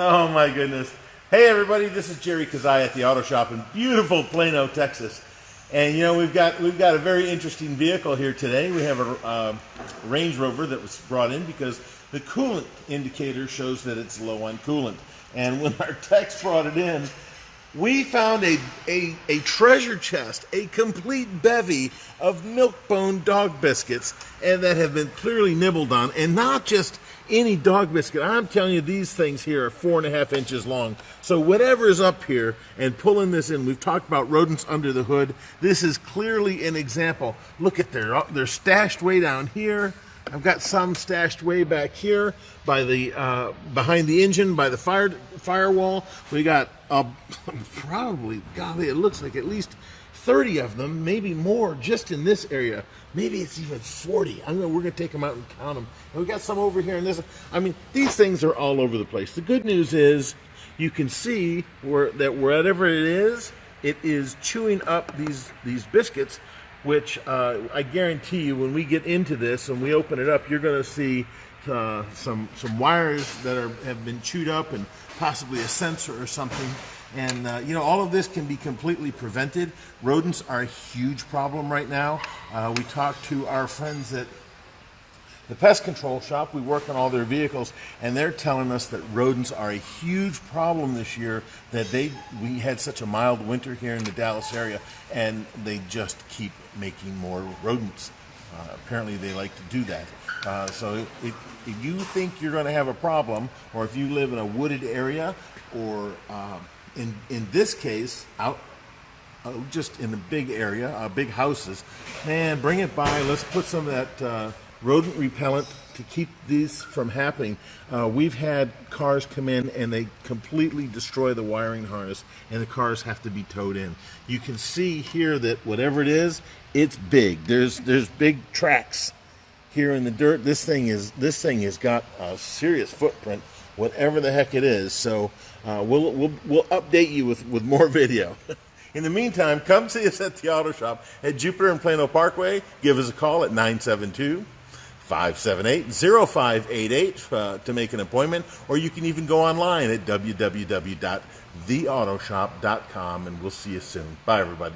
Oh my goodness. Hey everybody, this is Jerry Kezhaya at the Auto Shop in beautiful Plano, Texas. And you know, we've got a very interesting vehicle here today. We have a Range Rover that was brought in because the coolant indicator shows that it's low on coolant. And when our techs brought it in, we found a treasure chest, a complete bevy of milk-bone dog biscuits, and that have been clearly nibbled on, and not just any dog biscuit. I'm telling you, these things here are 4.5 inches long. So whatever is up here and pulling this in, we've talked about rodents under the hood. This is clearly an example. Look at they're stashed way down here. I've got some stashed way back here by the behind the engine, by the firewall. We got probably, golly, it looks like at least 30 of them, maybe more, just in this area. Maybe it's even 40. We're going to take them out and count them. And we got some over here in this. I mean, these things are all over the place. The good news is you can see that wherever it is chewing up these biscuits, which I guarantee you when we get into this and we open it up, you're going to see some wires that have been chewed up and possibly a sensor or something. And you know, all of this can be completely prevented. Rodents are a huge problem right now. We talked to our friends at the pest control shop. We work on all their vehicles, and they're telling us that rodents are a huge problem this year, that we had such a mild winter here in the Dallas area, and they just keep making more rodents. Apparently they like to do that. So if you think you're going to have a problem, or if you live in a wooded area, or in this case, out just in a big area, big houses, man, bring it by. Let's put some of that rodent repellent to keep these from happening. We've had cars come in and they completely destroy the wiring harness, and the cars have to be towed in. You can see here that whatever it is, it's big. There's big tracks here in the dirt. This thing has got a serious footprint, whatever the heck it is. So we'll update you with more video. In the meantime, come see us at the Auto Shop at Jupiter and Plano Parkway. Give us a call at 972-578-0588 to make an appointment, or you can even go online at www.theautoshop.com, and we'll see you soon. Bye, everybody.